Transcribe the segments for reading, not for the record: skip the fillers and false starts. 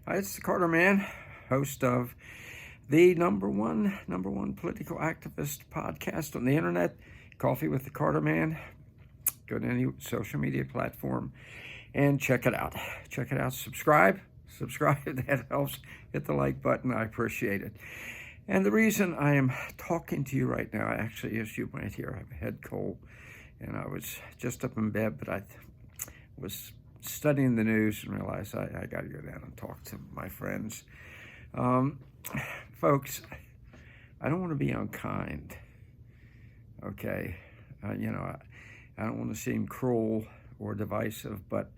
Hi, it's the Carter Man, host of the number one political activist podcast on the internet, Coffee with the Carter Man. Go to any social media platform and check it out. Check it out. Subscribe. That helps. Hit the like button. I appreciate it. And the reason I am talking to you right now, actually, as you might hear, I have a head cold, and I was just up in bed, but I was studying the news and realized I got to go down and talk to my friends. Folks, I don't want to be unkind, okay? I don't want to seem cruel or divisive, but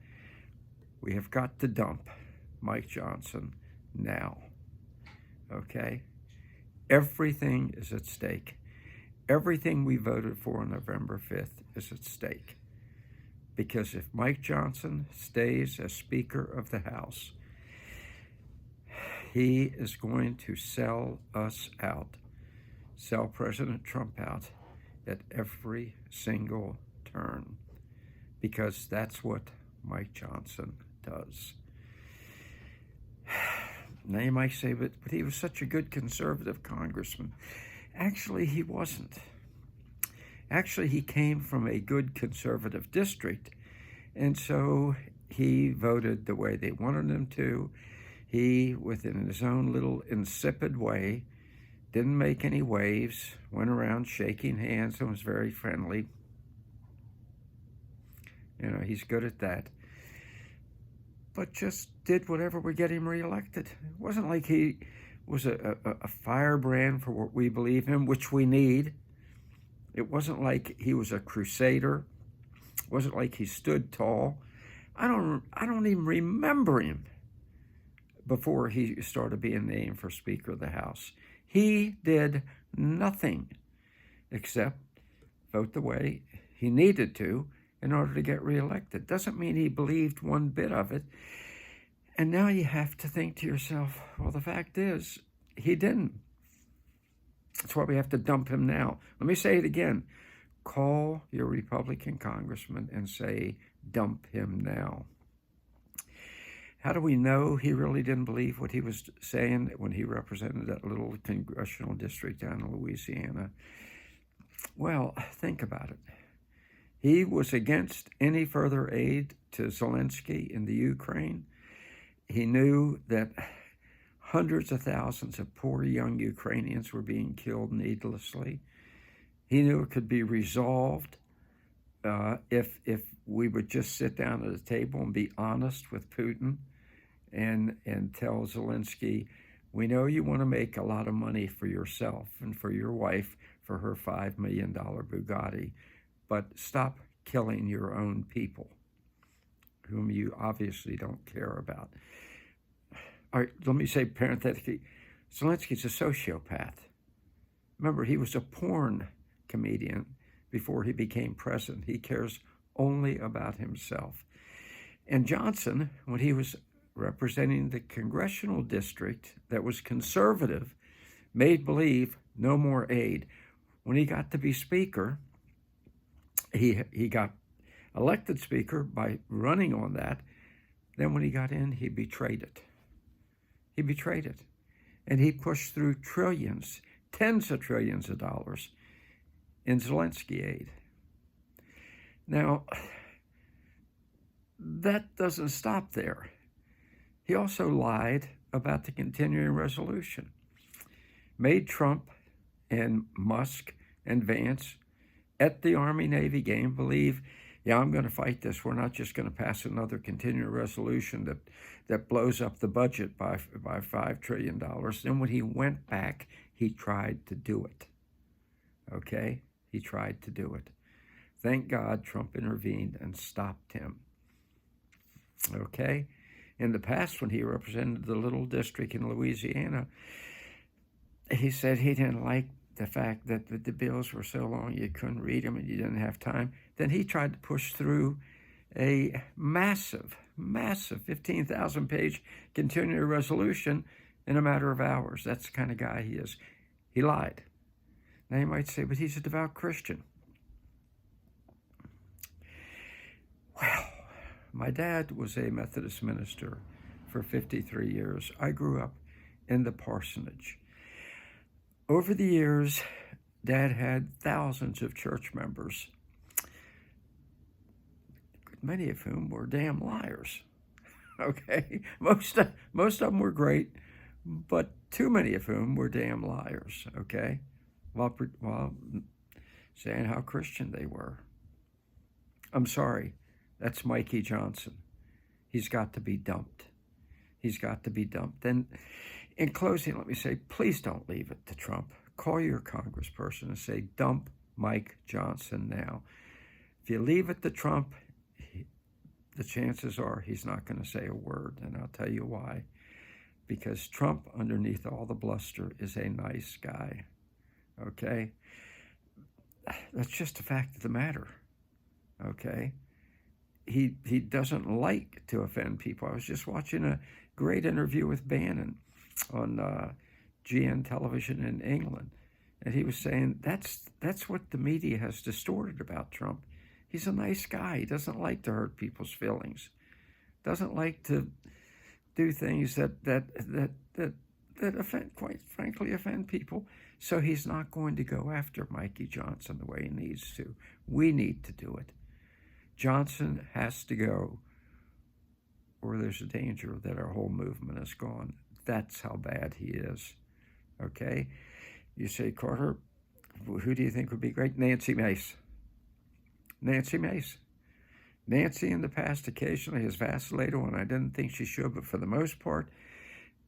we have got to dump Mike Johnson now, okay? Everything is at stake. Everything we voted for on November 5th is at stake. Because if Mike Johnson stays as Speaker of the House, he is going to sell us out, sell President Trump out at every single turn, because that's what Mike Johnson does. Now you might say, but he was such a good conservative congressman. Actually, he wasn't. Actually, he came from a good conservative district, and so he voted the way they wanted him to. He, within his own little insipid way, didn't make any waves, went around shaking hands and was very friendly. He's good at that. But just did whatever would get him reelected. It wasn't like he was a firebrand for what we believe in, which we need. It wasn't like he was a crusader. It wasn't like he stood tall. I don't even remember him before he started being named for Speaker of the House. He did nothing except vote the way he needed to in order to get reelected. Doesn't mean he believed one bit of it. And now you have to think to yourself, well, the fact is, he didn't. That's why we have to dump him now. Let me say it again. Call your Republican congressman and say, dump him now. How do we know he really didn't believe what he was saying when he represented that little congressional district down in Louisiana? Well, think about it. He was against any further aid to Zelensky in the Ukraine. He knew that hundreds of thousands of poor young Ukrainians were being killed needlessly. He knew it could be resolved if we would just sit down at a table and be honest with Putin and tell Zelensky, we know you want to make a lot of money for yourself and for your wife for her $5 million Bugatti, but stop killing your own people, whom you obviously don't care about. All right, let me say parenthetically, Zelensky's a sociopath. Remember, he was a porn comedian before he became president. He cares only about himself. And Johnson, when he was representing the congressional district that was conservative, made believe no more aid. When he got to be Speaker, he got elected Speaker by running on that. Then when he got in, he betrayed it. He betrayed it. And he pushed through trillions, tens of trillions of dollars in Zelensky aid. Now, that doesn't stop there. He also lied about the continuing resolution, made Trump and Musk and Vance at the Army-Navy game believe, yeah, I'm going to fight this. We're not just going to pass another continuing resolution that blows up the budget by $5 trillion. Then when he went back, he tried to do it. Okay? He tried to do it. Thank God Trump intervened and stopped him. Okay? In the past, when he represented the little district in Louisiana, he said he didn't like the fact that the bills were so long you couldn't read them and you didn't have time. Then he tried to push through a massive 15,000-page continuing resolution in a matter of hours. That's the kind of guy he is. He lied. Now you might say, but he's a devout Christian. Well, my dad was a Methodist minister for 53 years. I grew up in the parsonage. Over the years, Dad had thousands of church members, many of whom were damn liars. Okay, most of them were great, but too many of whom were damn liars. Okay, while saying how Christian they were. I'm sorry, that's Mikey Johnson. He's got to be dumped. He's got to be dumped. And in closing, let me say, please don't leave it to Trump. Call your congressperson and say, dump Mike Johnson now. If you leave it to Trump, the chances are he's not going to say a word, and I'll tell you why. Because Trump, underneath all the bluster, is a nice guy, okay? That's just a fact of the matter, okay? He doesn't like to offend people. I was just watching a great interview with Bannon on GN television in England, and he was saying that's what the media has distorted about Trump. He's a nice guy. He doesn't like to hurt people's feelings. Doesn't like to do things that offend, quite frankly, offend people. So he's not going to go after Mikey Johnson the way he needs to. We need to do it. Johnson has to go, or there's a danger that our whole movement is gone. That's how bad he is. Okay? You say, Carter, who do you think would be great? Nancy Mace. Nancy Mace. Nancy in the past occasionally has vacillated when I didn't think she should, but for the most part,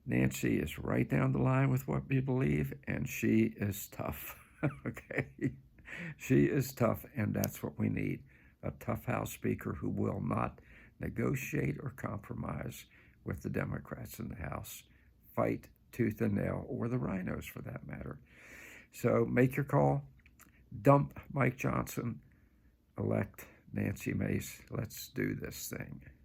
Nancy is right down the line with what we believe, and she is tough. Okay? She is tough, and that's what we need. A tough House Speaker who will not negotiate or compromise with the Democrats in the House. Fight tooth and nail, or the rhinos for that matter. So make your call. Dump Mike Johnson. Elect Nancy Mace. Let's do this thing.